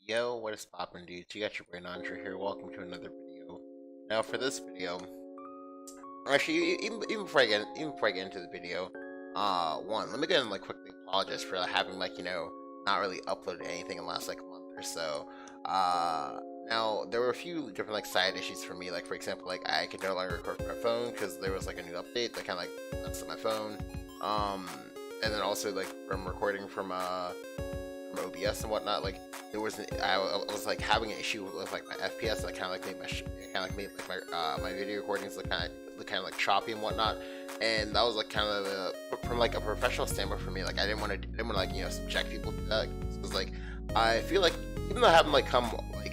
Yo, what is poppin', dudes? You got your boy Nanjiroh here. Welcome to another video. Now, for this video, actually, even before I get into the video, one, let me go ahead and quickly apologize for having not really uploaded anything in the last month or so. Now there were a few different side issues for me. Like for example, I could no longer record from my phone because there was a new update that kind of messed up my phone. And then also from recording from OBS and whatnot, there was I was having an issue with my FPS that kind of made my video recordings look kind of choppy and whatnot, and that was from a professional standpoint for me. I didn't want to subject people to that because I feel even though I haven't come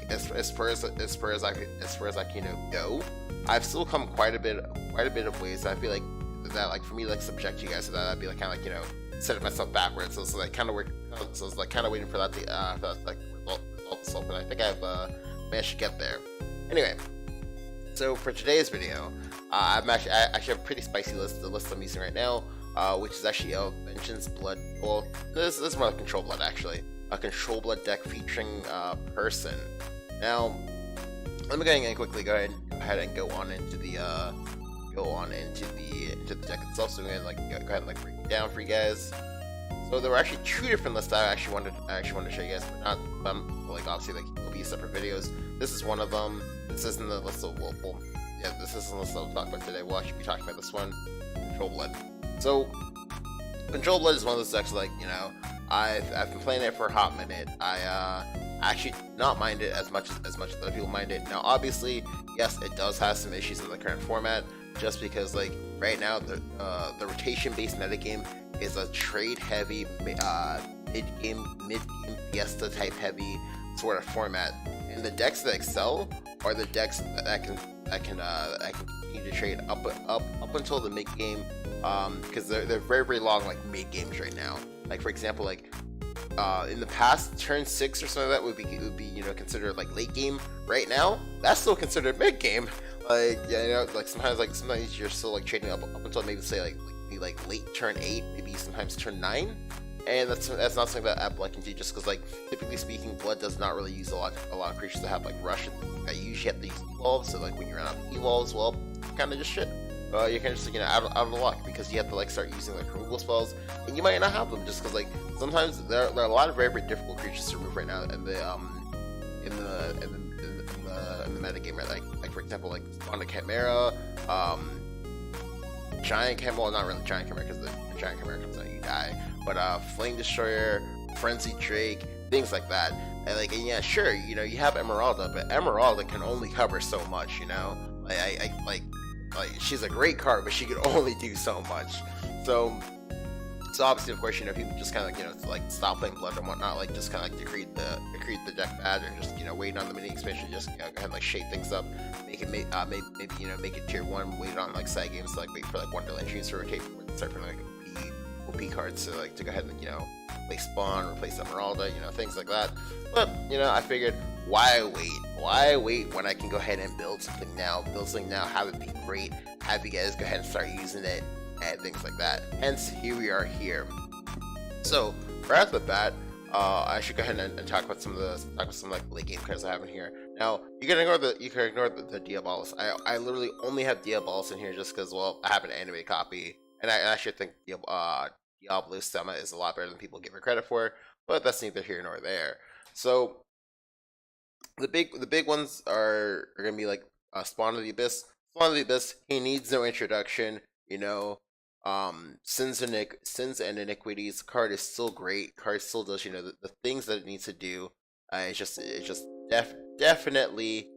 as far as I can go, I've still come quite a bit of ways. I feel that for me subject you guys to that, I'd be setting myself backwards. So I kind of waiting for that result itself, and I think I've managed to get there. Anyway, so for today's video, I actually have a pretty spicy list. The list I'm using right now, which is actually Vengeance Blood. Well, this is more like Control Blood actually. A Control Blood deck featuring Person. Now, let me go ahead and quickly go ahead and go on into the deck itself. So I'm gonna go ahead and break it down for you guys. So there were actually two different lists I actually wanted to show you guys, but obviously it'll be separate videos. This is one of them. This isn't the list of this isn't the list I'll talk about today. We'll actually be talking about this one, Control Blood. So Control Blood is one of those decks I've been playing it for a hot minute. I actually do not mind it as much as other people mind it. Now obviously, yes, it does have some issues in the current format, just because right now the rotation based metagame is a trade heavy mid-game fiesta type heavy sort of format, and the decks that excel are the decks that can continue to trade up until the mid game, because they're very long mid games right now. For example, in the past, turn 6 or something like that would be considered late game. Right now, that's still considered mid game. Sometimes you're still trading up until maybe say late turn 8, maybe sometimes turn 9, and that's not something that app can do, just because typically speaking, Blood does not really use a lot of creatures that have rush, and I usually have to use evolves. So when you run out of evolves, well, kind of just shit. You're kind of just out of luck, because you have to start using removal spells, and you might not have them, just because sometimes there are a lot of very difficult creatures to remove right now in the metagame, right? For example, Spawn Chimera, Giant Chimera, well, not really Giant Chimera, because the Giant Chimera comes out and you die, but Flame Destroyer, Frenzy Drake, things like that. And yeah, sure, you have Emeralda, but Emeralda can only cover so much, she's a great card, but she can only do so much. So obviously, of course, people just kind of stop playing Blood and whatnot, just kind of decreed the deck bad, or just wait on the mini expansion, just go ahead and shake things up, make it maybe make it tier 1, wait on side games, wait for Wonderland Dreams to rotate, start from OP cards to go ahead and play Spawn, replace Emeralda, things like that. But I figured, why wait when I can go ahead and build something now, have it be great, have you guys go ahead and start using it, and things like that. Hence, here we are here. So right off the bat, I should go ahead and talk about some late game cards I have in here. Now you can ignore the Diabolus. I literally only have Diabolus in here just because, well, I have an anime copy, and I actually think Diabolus Sema is a lot better than people give it credit for. But that's neither here nor there. So the big ones are gonna be Spawn of the Abyss. Spawn of the Abyss, he needs no introduction. Sins and Iniquities card is still great. Card still does the things that it needs to do. It's just definitely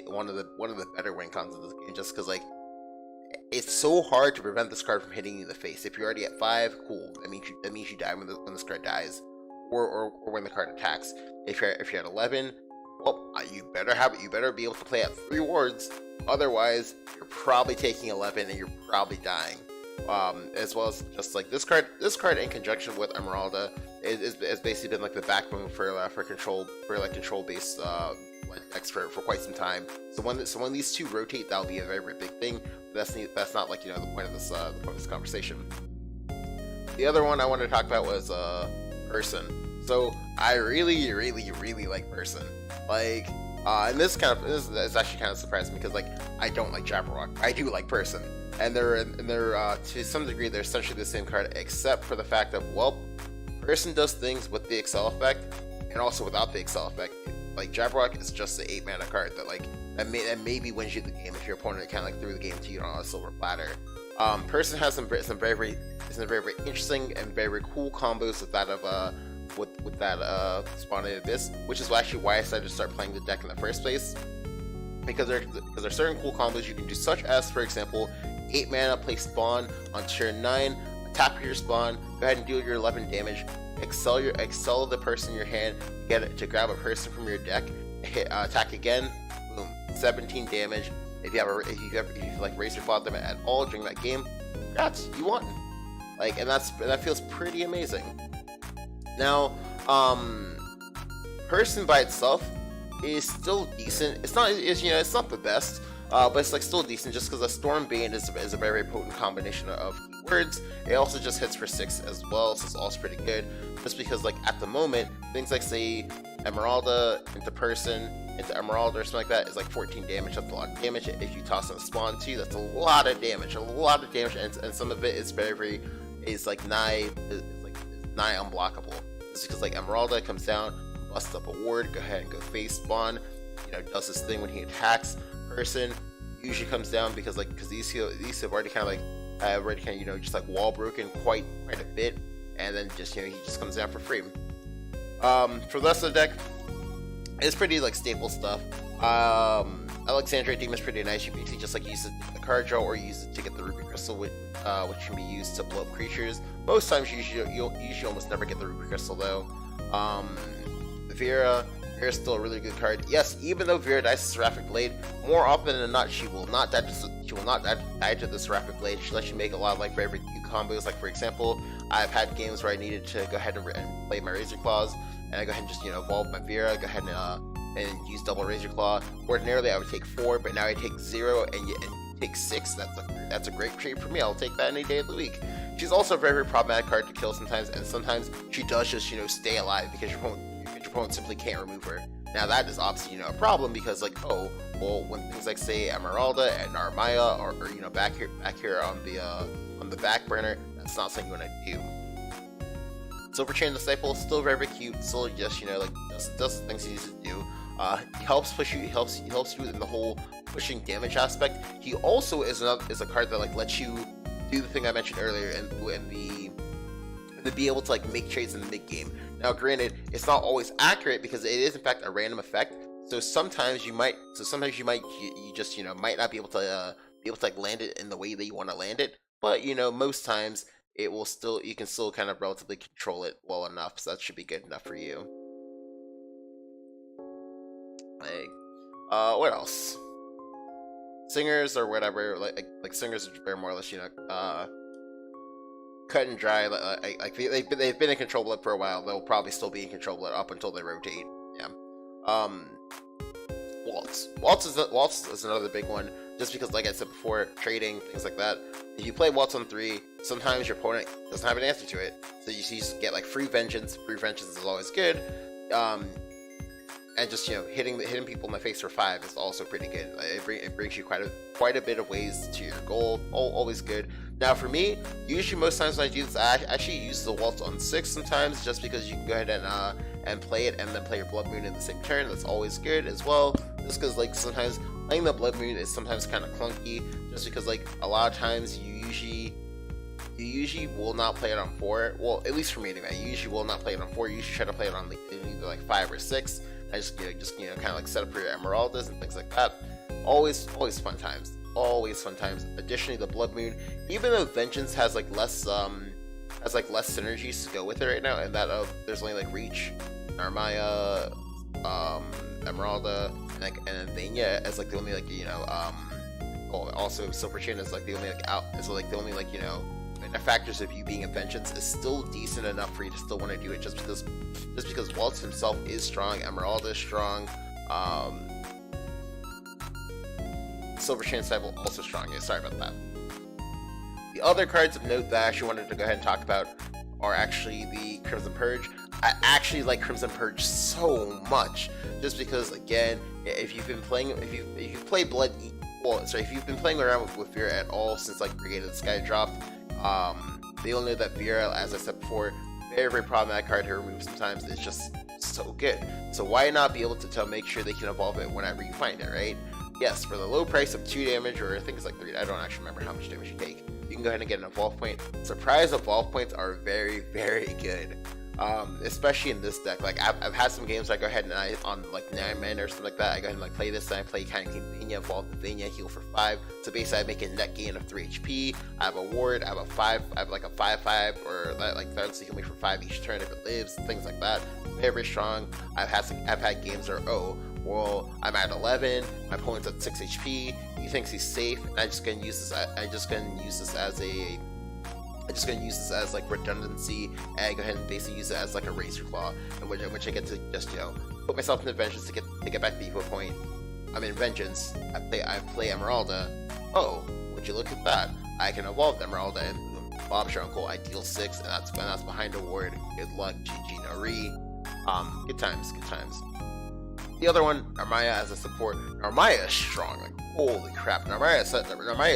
one of the better win cons of this game, just because it's so hard to prevent this card from hitting you in the face. If you're already at 5, cool, that means you die when this card dies, or when the card attacks. If you're at 11, well, you better be able to play at 3 wards. Otherwise, you're probably taking 11 and you're probably dying. As well as just this card in conjunction with Emeralda is basically been the backbone for control based decks for quite some time. So when these two rotate, that'll be a very big thing. But that's not the point of this conversation. The other one I wanted to talk about was Person. So I really, really, really like Person. Like, and this actually kind of surprised me because like I don't like Jabberwock. I do like Person, and they're to some degree they're essentially the same card except for the fact that well, Person does things with the Excel effect and also without the Excel effect. Like Jabberwock is just the 8 mana card that like that maybe wins you the game if your opponent kind of like threw the game to you on a silver platter. Person has some very interesting and very cool combos with that of with that Spawning Abyss, which is actually why I decided to start playing the deck in the first place. Because there's certain cool combos you can do, such as for example 8 mana, play Spawn on turn 9, tap your Spawn, go ahead and deal your 11 damage, excel the person in your hand, get it to grab a person from your deck, hit attack again, boom, 17 damage. If you like raise your father at all during that game, congrats, you won. Like, and that feels pretty amazing. Now, Person by itself is still decent. It's not the best, but it's like still decent just because a Stormbane is a very potent combination of words. It also just hits for 6 as well, so it's also pretty good. Just because like at the moment, things like say Emeralda into Person into Emeralda or something like that is like 14 damage. That's a lot of damage. If you toss in a Spawn too, that's a lot of damage, and some of it is like nigh unblockable. Just because like Emeralda comes down, busts up a ward, go ahead and go face Spawn, does this thing when he attacks. Person usually comes down because these have already kind of just like wall broken quite a bit, and then just he just comes down for free. For the rest of the deck, it's pretty like staple stuff. Alexandria Demon is pretty nice. You basically just like use it to get the card draw or use it to get the Ruby Crystal, which can be used to blow up creatures. Most times you'll usually almost never get the Ruby Crystal though. Vera's still a really good card. Yes, even though Vera dies to Seraphic Blade, more often than not she will not die to the Seraphic Blade. She lets you make a lot of like very cute combos. Like for example, I've had games where I needed to go ahead and play my Razor Claws, and I go ahead and just evolve my Vera, go ahead and use double Razor Claw. Ordinarily I would take 4, but now I take 0 and you take 6. That's a great trade for me. I'll take that any day of the week. She's also a very problematic card to kill sometimes, and sometimes she does just stay alive because your opponent simply can't remove her. Now that is obviously a problem because like when things like say Emeralda and Narmaya are back here on the back burner, that's not something you want to do. Silver Chain Disciple still very cute, still just does the things he needs to do. He helps push you. He helps you in the whole pushing damage aspect. He also is a card that like lets you do the thing I mentioned earlier and to be able to like make trades in the mid game. Now, granted, it's not always accurate because it is in fact a random effect. So sometimes you might just might not be able to like land it in the way that you want to land it. But most times you can still kind of relatively control it well enough. So that should be good enough for you. What else? Singers or whatever, like singers are more or less cut and dry. Like they've been in Control Blood for a while. They'll probably still be in Control Blood up until they rotate. Yeah. Waltz is another big one. Just because, like I said before, trading things like that. If you play Waltz on 3, sometimes your opponent doesn't have an answer to it. So you just get like free vengeance. Free vengeance is always good. And just hitting people in the face for 5 is also pretty good. It brings you quite a bit of ways to your goal. Always good. Now for me, usually most times when I do this, I actually use the Waltz on 6 sometimes, just because you can go ahead and play it and then play your Blood Moon in the same turn. That's always good as well. Just because like sometimes playing the Blood Moon is sometimes kind of clunky, just because like a lot of times you usually will not play it on 4. Well, at least for me anyway. You usually will not play it on 4. You usually try to play it on either like 5 or 6. I just kind of like set up for your Emeraldas and things like that. Always fun times. Always fun times. Additionally, the Blood Moon, even though Vengeance has less synergies to go with it right now, and that there's only like Reach, Narmaya, Emeralda, and Thania as like the only also Silver Chain is like the only factors of you being a Vengeance is still decent enough for you to still want to do it, just because Waltz himself is strong, Emeralda is strong, Silver Chain Disciple also strong. Yeah, sorry about that. The other cards of note that I actually wanted to go ahead and talk about are actually the Crimson Purge. I actually like Crimson Purge so much, just because again, if you've been playing, if you play Blood, well, sorry, if you've been playing around with Vera at all since like Brigade of the Sky dropped, they'll know that Vera, as I said before, very problematic card to remove sometimes. It's just so good. So why not be able to make sure they can evolve it whenever you find it, right? Yes, for the low price of 2 damage, or I think it's like 3, I don't actually remember how much damage you take, you can go ahead and get an evolve point. Surprise evolve points are very good. Especially in this deck. Like I've had some games where I go ahead and on like 9 mana or something like that, I go ahead and like play this, and I play kind of Vania, evolve the Vania, heal for 5. So basically I make a net gain of 3 HP. I have a ward, I have a 5, I have like a 5/5, or that like threatens to heal me for 5 each turn if it lives, things like that. Very strong. I've had games where, oh, well, I'm at 11, my opponent's at 6 HP, he thinks he's safe, and I'm just gonna use this as like redundancy, and go ahead and basically use it as like a razor claw, in which I get to just, you know, put myself into vengeance to get back the equal point. I'm in vengeance. I play Emeralda. Oh, would you look at that? I can evolve Emeralda, and boom, Bob's your uncle. I deal 6, and that's behind a ward. Good luck, GG no re. Good times. The other one, Narmaya as a support. Narmaya is strong. Like holy crap, Narmaya is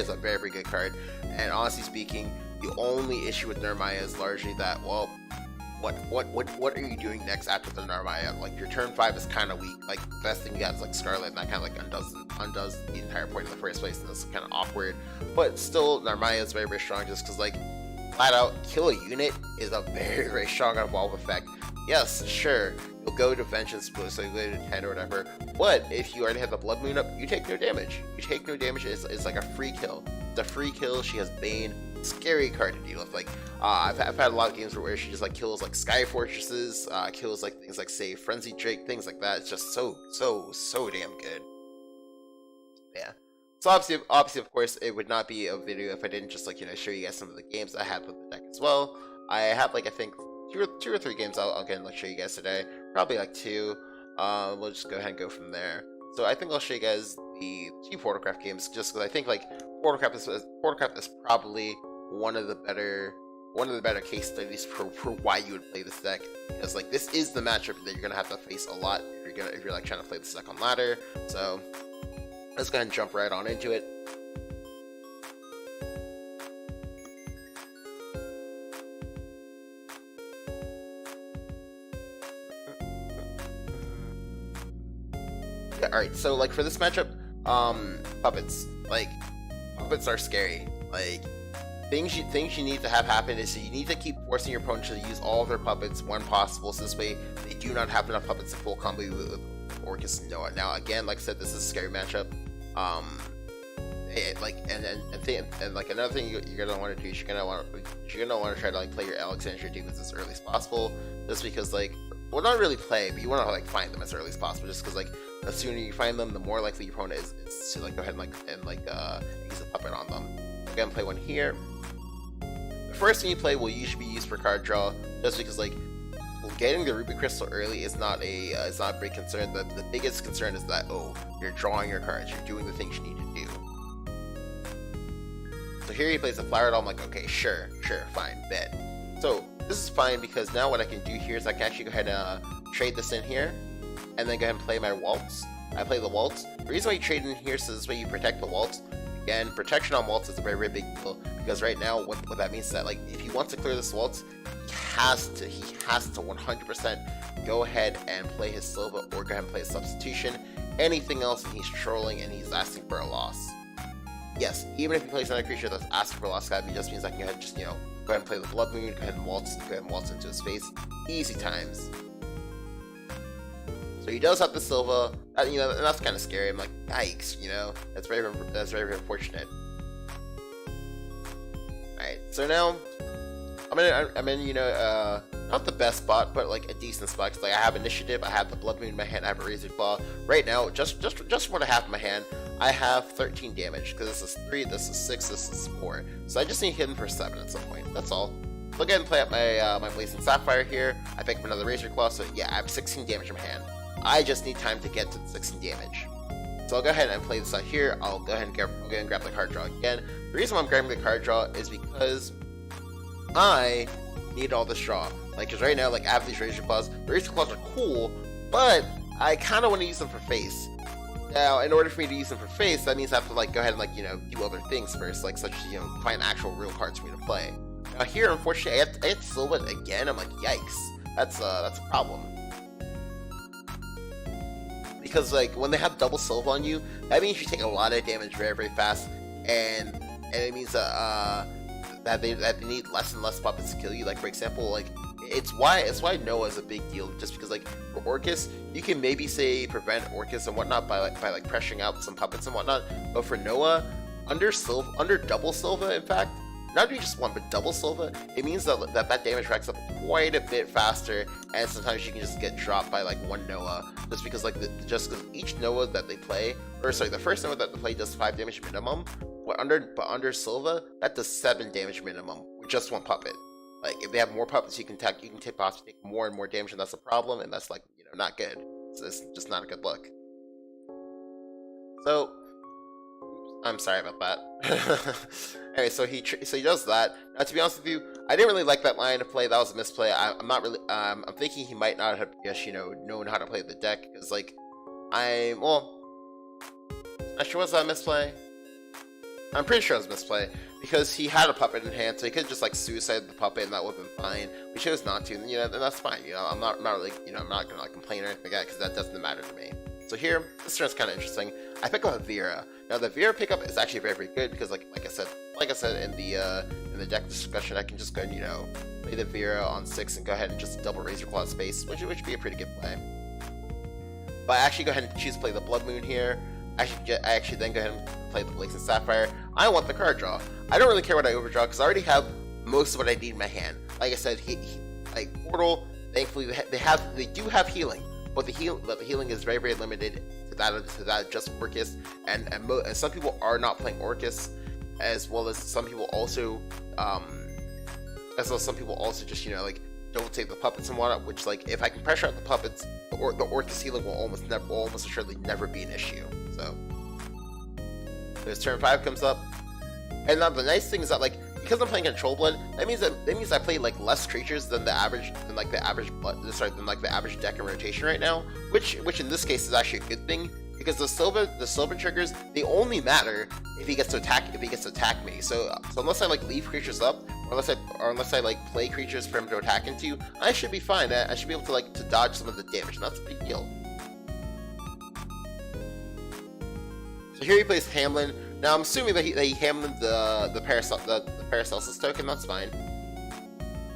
a very good card. And honestly speaking, the only issue with Narmaya is largely that, well, what are you doing next after the Narmaya? Like your turn 5 is kind of weak. Like the best thing you got is like Scarlet, and that kind of like undoes the entire point in the first place, and that's kind of awkward. But still, Narmaya is very strong, just because like flat out kill a unit is a very strong evolve effect. Yes, sure, you'll go to Vengeance Boost, so you go to 10 or whatever, but if you already have the Blood Moon up, you take no damage. It's like a free kill. It's a free kill. She has Bane. Scary card to deal with. Like I've had a lot of games where she just like kills like Sky Fortresses, kills like things like, say, Frenzy Drake, things like that. It's just so damn good. Yeah. So obviously of course it would not be a video if I didn't just like, you know, show you guys some of the games I had with the deck as well. I have like, I think two or three games I'll get and like show you guys today. Probably like 2. We'll just go ahead and go from there. So I think I'll show you guys the 2 Portalcraft games, just because I think like Portalcraft is probably one of the better case studies for why you would play this deck, because like this is the matchup that you're gonna have to face a lot if you're like trying to play this deck on ladder. So let's go ahead and jump right on into it. Yeah, alright, so like for this matchup, puppets. Like puppets are scary. Like things you need to have happen is, so you need to keep forcing your opponent to use all of their puppets when possible, so this way they do not have enough puppets to full combo with Orcus and Noah. Now again, like I said, this is a scary matchup. Like another thing you're gonna want to do is you're gonna want to try to like play your Alexandria demons as early as possible, just because like, well, not really play, but you want to like find them as early as possible, just because like the sooner you find them, the more likely your opponent is to like go ahead and use a puppet on them. So again, play one here. The first thing you play will usually be used for card draw, just because like getting the Ruby Crystal early is not a big concern. The biggest concern is that, oh, you're drawing your cards, you're doing the things you need to do. So here he plays a Flower Doll. I'm like, okay, sure, fine, bet. So this is fine, because now what I can do here is I can actually go ahead and trade this in here, and then go ahead and play my Waltz. I play the Waltz. The reason why you trade in here is so this way you protect the Waltz. Again, protection on Waltz is a very big deal, because right now what that means is that like if he wants to clear this Waltz, he has to 100% go ahead and play his Silva, or go ahead and play a substitution. Anything else, and he's trolling and he's asking for a loss. Yes, even if he plays another creature that's asking for a loss, that just means I can go ahead and just, you know, go ahead and play the Blood Moon, go ahead and waltz into his face. Easy times. So he does have the Silva, you know, and that's kind of scary. I'm like, yikes, you know, that's very unfortunate. Alright, so now I'm in, you know, not the best spot, but like a decent spot, because like I have initiative, I have the Blood Moon in my hand, I have a Razor Claw. Right now, just what I have in my hand, I have 13 damage, because this is 3, this is 6, this is 4. So I just need hidden for 7 at some point. That's all. So I'll go ahead and play up my Blazing Sapphire here. I pick up another Razor Claw, so yeah, I have 16 damage in my hand. I just need time to get to the 16 damage. So I'll go ahead and play this out here. I'll go ahead and grab the card draw again. The reason why I'm grabbing the card draw is because I need all this draw. Like, cause right now, like, I have these Razor Claws. The Razor Claws are cool, but I kind of want to use them for face. Now, in order for me to use them for face, that means I have to, like, go ahead and, like, you know, do other things first, like, such as, you know, find actual real cards for me to play. Now here, unfortunately, I have to Silva again. I'm like, yikes. That's a problem. Because, like, when they have double Silva on you, that means you take a lot of damage very, very fast, and it means that they need less and less puppets to kill you. Like, for example, like, it's why Noah is a big deal, just because, like, for Orcus, you can maybe say prevent Orcus and whatnot by pressuring out some puppets and whatnot, but for Noah, under double Silva, in fact, not even just one, but double Silva, it means that damage racks up quite a bit faster, and sometimes you can just get dropped by, like, one Noah, just because, like, just because each Noah that they play, or sorry, the first Noah that they play does 5 damage minimum, but under Silva, that does 7 damage minimum with just one puppet. Like, if they have more puppets, you can possibly take more and more damage, and that's a problem, and that's, like, you know, not good. So it's just not a good look. So, I'm sorry about that. Anyway, so he does that. Now, to be honest with you, I didn't really like that line of play. That was a misplay. I'm not really. I'm thinking he might not have, you know, known how to play the deck, because, like, well, not sure, was that a misplay? I'm pretty sure it was a misplay, because he had a puppet in hand, so he could just, like, suicide the puppet, and that would have been fine. We chose not to, and, you know, and that's fine. You know, I'm not really, you know, I'm not gonna, like, complain or anything like that, because that doesn't matter to me. So here, this turn's kind of interesting. I pick up a Vera. Now the Vera pickup is actually very, very good, because like I said in the deck discussion, I can just go and, you know, play the Vera on 6 and go ahead and just double Razor Claw space, which would be a pretty good play. But I actually go ahead and choose to play the Blood Moon here. I actually then go ahead and play the Blazing Sapphire. I want the card draw. I don't really care what I overdraw, because I already have most of what I need in my hand. Like I said, like Portal, thankfully they do have healing. But the healing is very, very limited to that just Orcus, and some people are not playing Orcus, as well as some people also just, you know, like, don't take the puppets and whatnot. Which, like, if I can pressure out the puppets, the Orcus healing will almost assuredly never be an issue. So there's turn 5 comes up, and now the nice thing is that, like, because I'm playing Control Blood, that means I play, like, less creatures than the average deck in rotation right now, which in this case is actually a good thing, because the Silva triggers, they only matter if he gets to attack me. So unless I, like, leave creatures up, or unless I like play creatures for him to attack into, I should be fine. I should be able to dodge some of the damage, and that's a big deal. So here he plays Hamlin. Now I'm assuming that he hammered the Paracelsus token. That's fine.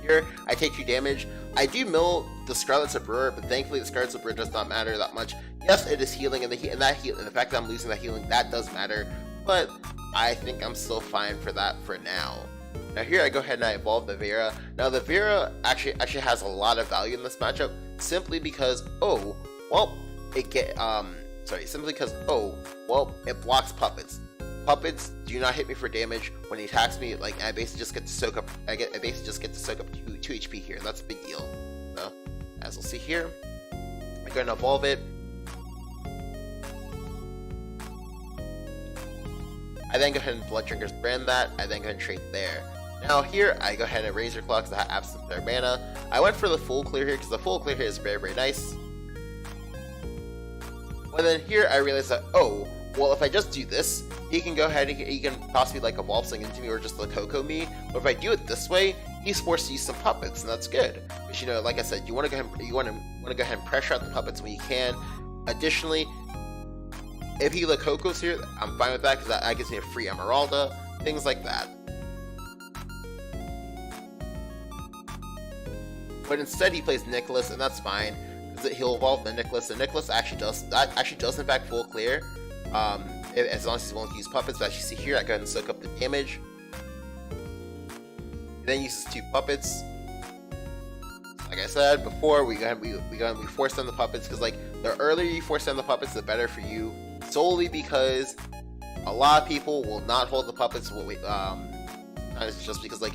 Here I take 2 damage. I do mill the Scarlet's Brewer, but thankfully the Scarlet's Brewer does not matter that much. Yes, it is healing, and the fact that I'm losing that healing, that does matter. But I think I'm still fine for that for now. Now here I go ahead and I evolve the Vera. Now the Vera actually has a lot of value in this matchup, simply because it blocks puppets. Puppets do not hit me for damage when he attacks me. Like, I basically just get to soak up. I basically just get to soak up 2 HP here, and that's a big deal. So, as we'll see here, I'm going to evolve it. I then go ahead and Blood Drinkers brand that. I then go ahead and trade there. Now here, I go ahead and Razor Claw because I have Absent Third Mana. I went for the full clear here because the full clear here is very, very nice. But then here, I realized that, oh, well, if I just do this, he can go ahead and he can possibly, like, evolve something into me or just Coco me. But if I do it this way, he's forced to use some puppets, and that's good. Because, you know, like I said, you want to go ahead and pressure out the puppets when you can. Additionally, if he Cocos here, I'm fine with that because that gives me a free Emeralda, things like that. But instead, he plays Nicholas, and that's fine. He'll evolve the Nicholas. The Nicholas actually does in fact full clear. As long as he's willing to use puppets. But as you see here, I go ahead and soak up the damage. He then uses 2 puppets. Like I said before, we force down the puppets because, like, the earlier you force down the puppets, the better for you. Solely because a lot of people will not hold the puppets. Just because, like,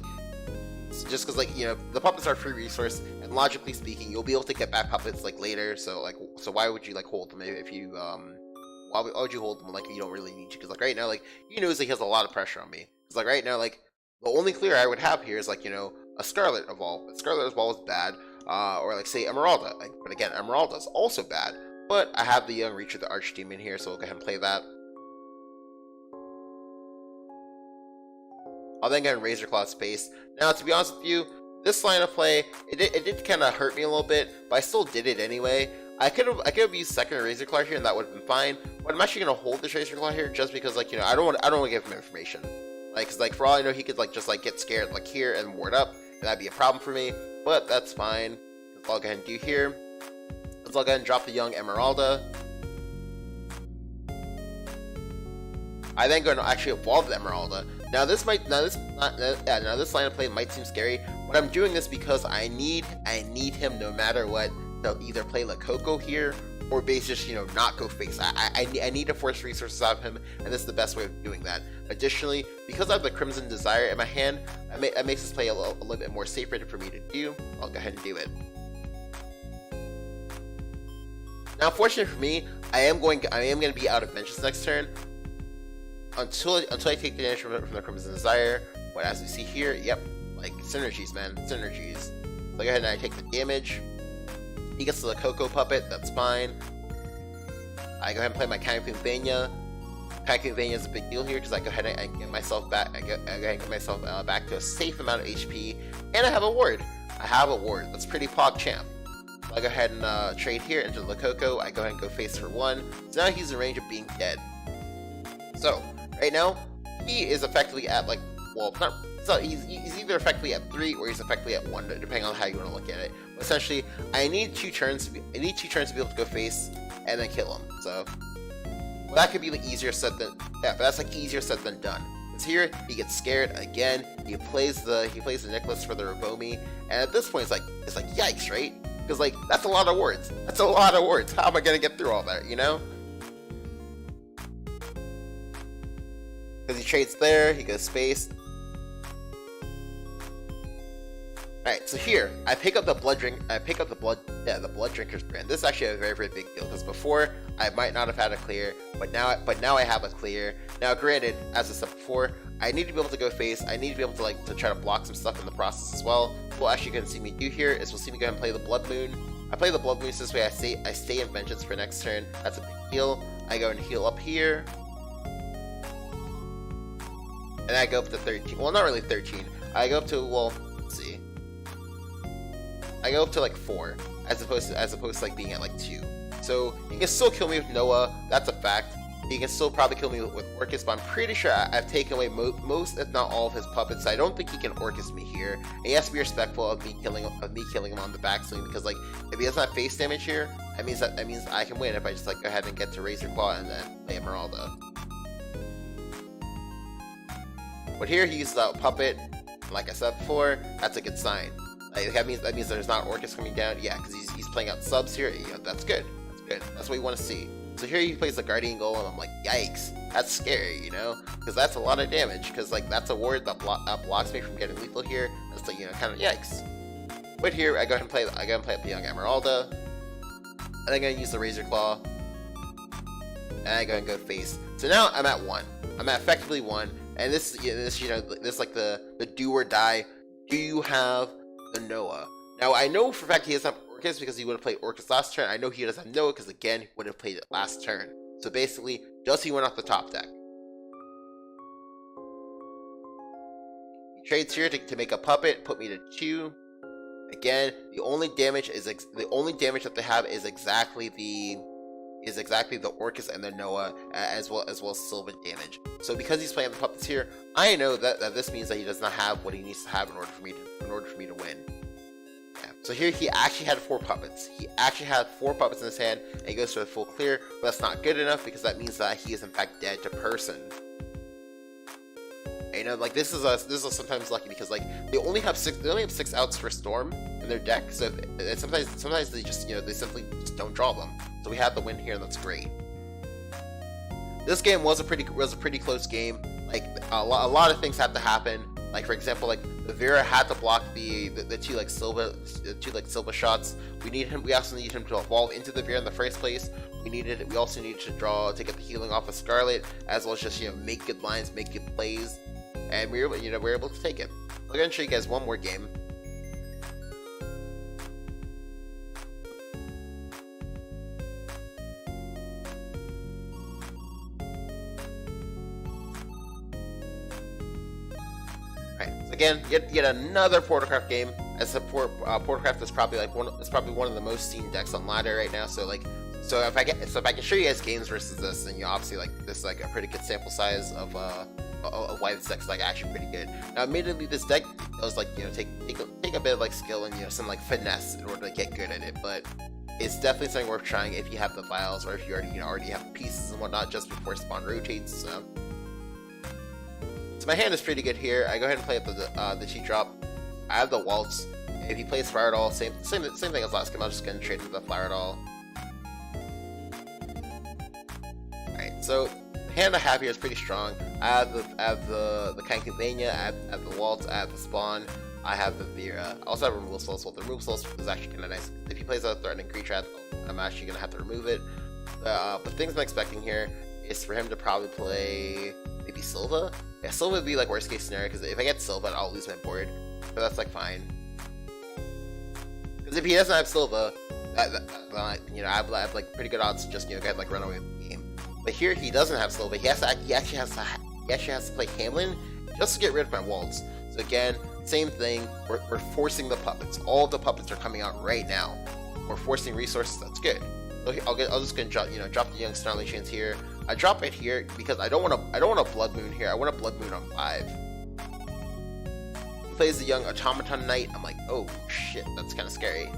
you know, the puppets are a free resource, and logically speaking, you'll be able to get back puppets, like, later. So why would you, like, hold them if you why would you hold them like you don't really need to? Because, like, right now, like, he knows that he has a lot of pressure on me. Because, like, right now, like, the only clear I would have here is, like, you know, a Scarlet Evolve. But Scarlet Evolve is bad. or like say Emeralda. But again, Emeralda is also bad. But I have the Young Reacher, the Archdemon here, so we'll go ahead and play that. I'll then get in Razor Claw space. Now, to be honest with you, this line of play, it did kind of hurt me a little bit, but I still did it anyway. I could have used second Razor Claw here, and that would have been fine. But I'm actually gonna hold this Razor Claw here just because, like, you know, I don't want to give him information. Like, cause like for all I know, he could like just like get scared like here and ward up, and that'd be a problem for me. But that's fine. That's all I'll go ahead and do here. Let's all go ahead and drop the Young Emeralda. I then go to actually evolve the Emeralda. Now this line of play might seem scary, but I'm doing this because I need him no matter what to either play Lakoko here or base just, you know, not go face. I need to force resources out of him, and this is the best way of doing that. Additionally, because I have the Crimson Desire in my hand, it makes this play a little bit more safer for me to do. I'll go ahead and do it. Now, fortunately for me, I am going to be out of benches next turn until I take the damage from the Crimson Desire. But as we see here, yep, like synergies, man, synergies. So I go ahead and I take the damage. He gets the Coco Puppet, that's fine. I go ahead and play my Kankun Vanya. Kankun Vanya is a big deal here because I go ahead and get myself back. I go ahead and get myself back to a safe amount of HP, and I have a ward. That's pretty pog champ. So I go ahead and trade here into the Coco. I go ahead and go face for 1. So now he's in range of being dead. So right now he is effectively at like, well, not. So he's either effectively at 3 or he's effectively at 1, depending on how you want to look at it. But essentially, I need 2 turns to be able to go face and then kill him. So well, that could be like easier said than but that's like easier said than done. Because here he gets scared again. He plays the Nicholas for the Rebomi, and at this point it's like yikes, right? Because like that's a lot of words. That's a lot of words. How am I gonna get through all that? You know? Because he trades there, he goes space. Alright, so here I pick up the blood drinker's brand. This is actually a very, very big deal because before I might not have had a clear, but now I have a clear. Now granted, as I said before, I need to be able to go face. I need to be able to try to block some stuff in the process as well. What actually you're gonna see me do here is we'll see me go ahead and play the Blood Moon. I play the Blood Moon so this way I stay in vengeance for next turn. That's a big deal. I go and heal up here. And I go up to 13. Well, not really 13. I go up to, well, let's see. I go up to like 4, as opposed to like being at like 2. So he can still kill me with Noah. That's a fact. He can still probably kill me with Orcus, but I'm pretty sure I've taken away most, if not all, of his puppets. So I don't think he can Orcus me here. And he has to be respectful of me killing him on the backswing, because like if he doesn't have face damage here, that means I can win if I just like go ahead and get to Razor Claw and then play Emeralda. But here he uses a puppet. Like I said before, that's a good sign. Like, that means there's not Orcus coming down. Yeah, because he's playing out subs here. You know, that's good. That's good. That's what you want to see. So here he plays the Guardian Golem, and I'm like, yikes, that's scary, you know, because that's a lot of damage. Because like that's a ward that blocks me from getting lethal here. That's like, you know, kind of yikes. But here I go ahead and play up the Young Emeralda, and I'm gonna use the Razor Claw, and I go and go face. So now I'm at 1. I'm at effectively 1, and this like the do or die. Do you have the Noah? Now I know for a fact he doesn't have Orcus because he would have played Orcus last turn. I know he doesn't have Noah because again he would have played it last turn. So basically, does he win off the top deck? He trades here to make a puppet, put me to 2. Again, the only damage that they have is exactly the Orcus and the Noah, as well as Sylvan damage. So because he's playing the puppets here, I know that this means that he does not have what he needs to have in order for me to win. Yeah. So here he actually had 4 puppets. He actually had 4 puppets in his hand, and he goes for the full clear. But that's not good enough because that means that he is in fact dead to person. And, you know, like this is sometimes lucky because like they only have 6 outs for Storm in their deck. So sometimes they just, you know, they simply just don't draw them. So we have the win here, and that's great. This game was a pretty close game. Like a lot of things had to happen. Like for example, like the Vera had to block the two like Silva shots. We also need him to evolve into the Vera in the first place. We also needed to get the healing off of Scarlet, as well as just, you know, make good lines, make good plays, and we were able to take it. I'm gonna show you guys one more game. Again, yet another Portalcraft game. As a Portalcraft is probably like one of the most seen decks on ladder right now. So if I can show you guys games versus this, then you obviously like this is like a pretty good sample size of why this deck's like actually pretty good. Now, admittedly, this deck does like take a bit of like skill and some like finesse in order to get good at it, but it's definitely something worth trying if you have the files or if you already have the pieces and whatnot just before spawn rotates. So my hand is pretty good here. I go ahead and play up the cheat drop. I have the Waltz. If he plays Flower Doll, same thing as last game. I'm just gonna trade with the Flower Doll. Alright, so the hand I have here is pretty strong. I have the Cancuvania, I have the Waltz, I have the Spawn, I have the Vera. I also have Removal Soul. Well, the Removal Soul is actually kind of nice. If he plays a threatening creature, I'm actually gonna have to remove it. But things I'm expecting here is for him to probably play maybe Silva. Yeah, Silva would be like worst case scenario, because if I get Silva, I'll lose my board. But that's like fine. Because if he doesn't have Silva, I have like pretty good odds to just go ahead like run away with the game. But here he doesn't have Silva. He actually has to play Hamlin just to get rid of my Waltz. So again, same thing. We're forcing the puppets. All of the puppets are coming out right now. We're forcing resources. That's good. So I'll just gonna drop the young Snarling Chains here. I drop it here because I don't want a Blood Moon here. I want a Blood Moon on 5. He plays the young Automaton Knight. I'm like, oh shit, that's kind of scary.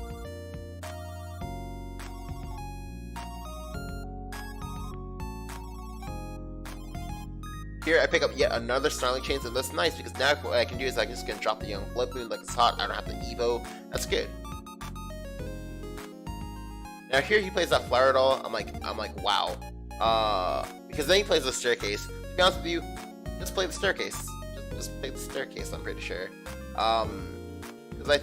Here I pick up yet another Snarling Chains, and that's nice because now what I can do is I can just gonna drop the young Blood Moon like it's hot. I don't have to Evo. That's good. Now here he plays that Flower Doll. I'm like, wow. Because then he plays the Staircase. To be honest with you, just play the Staircase. Just play the Staircase. I'm pretty sure. Because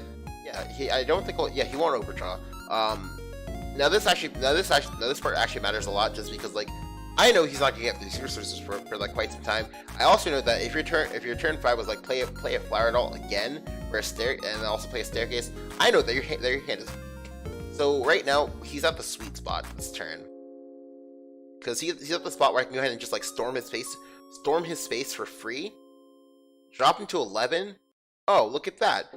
I don't think he won't overdraw. Now this part actually matters a lot, just because like I know he's not gonna get these resources for like quite some time. I also know that if your turn 5 was like play a Flower Doll again for a and also play a Staircase, I know that your hand is. So right now, he's at the sweet spot this turn. Because he's at the spot where I can go ahead and just like storm his space for free. Drop him to 11. Oh, look at that.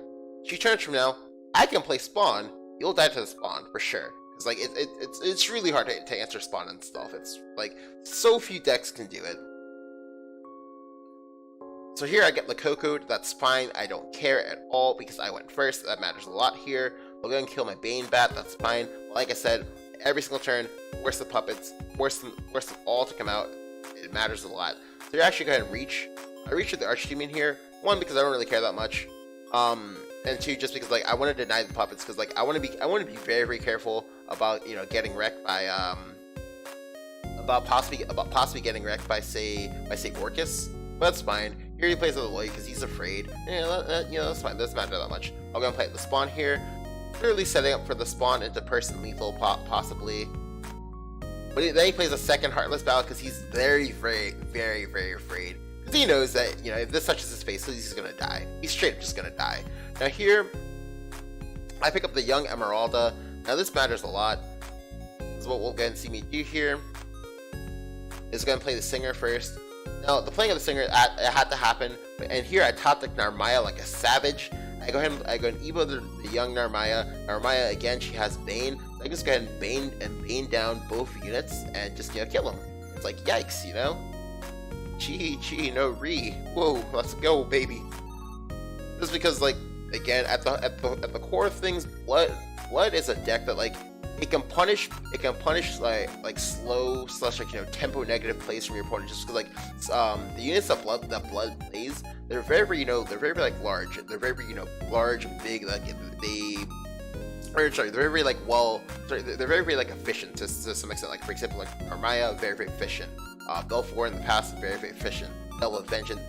2 turns from now, I can play Spawn. You'll die to the Spawn, for sure. Because like, it's really hard to answer Spawn and stuff. It's like, so few decks can do it. So here I get the Coco, that's fine. I don't care at all because I went first. That matters a lot here. I'll go and kill my Bane Bat, that's fine. Like I said, every single turn, force the puppets, force them all to come out. It matters a lot. So you actually go ahead and reach. I reach with the Archdemon here. 1, because I don't really care that much. And 2, just because like I want to deny the puppets, because like I want to be very, very careful about getting wrecked by about possibly getting wrecked by say Orcus. But that's fine. Here he plays with the Lloyd because he's afraid. That's fine. Doesn't matter that much. I'll go and play the Spawn here. Clearly setting up for the Spawn into person lethal, possibly. But then he plays a second Heartless Battle because he's very, very, very, very afraid. Because he knows that, if this touches his face, he's gonna die. He's straight up just gonna die. Now here, I pick up the young Emeralda. Now this matters a lot. This is what we'll go and see me do here. Is going to play the Singer first. Now, the playing of the Singer, it had to happen. And here I top deck Narmaya like a savage. I go and Evo the young Narmaya. Narmaya, again, she has Bane. So I can just go ahead and Bane down both units and just, kill them. It's like, yikes, Chi, no re. Whoa, let's go, baby. Just because, like, again, at the core of things, Blood is a deck that, like, it can punish like slow / tempo negative plays from your opponent, just because like the units that Blood plays, they're very like large, they're very large and big, like they're very like they're very like efficient to some extent. Like for example, like Armaya, very efficient. Belfour in the past, very efficient. Bell of Vengeance,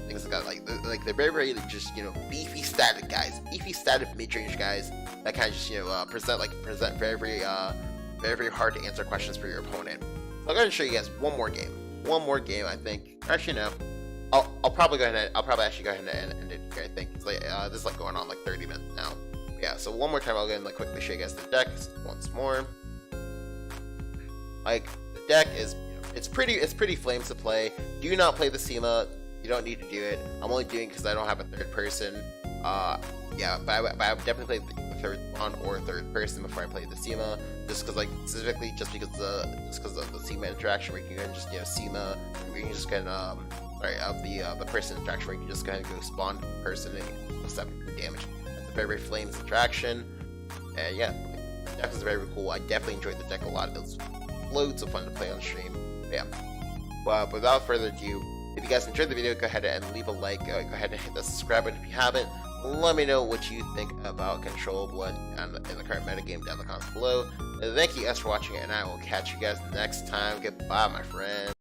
things like that. Like they're very just beefy static guys, beefy static mid-range guys that kind of just present very hard to answer questions for your opponent. So I'm gonna show you guys one more game. I think. Actually, no. I'll probably actually go ahead and end it here. I think it's like this is like going on like 30 minutes now. Yeah. So one more time, I'll go and like quickly show you guys the deck once more. Like the deck is it's pretty flames to play. Do not play the SEMA. You don't need to do it. I'm only doing it because I don't have a third person. Yeah, but I would definitely play the third spawn or third person before I play the SEMA, just because, like, specifically just because of the SEMA interaction where you can just, you know, SEMA, where you can just get the person interaction where you can just kind of go spawn the person and you stop damage. That's a very flames interaction, and yeah, like, the deck is very cool. I definitely enjoyed the deck a lot. It was loads of fun to play on stream. But yeah, well, without further ado, if you guys enjoyed the video, go ahead and leave a like. Go ahead and hit the subscribe button if you haven't. Let me know what you think about Control Blood in the current metagame down in the comments below. And thank you guys for watching, and I will catch you guys next time. Goodbye, my friends.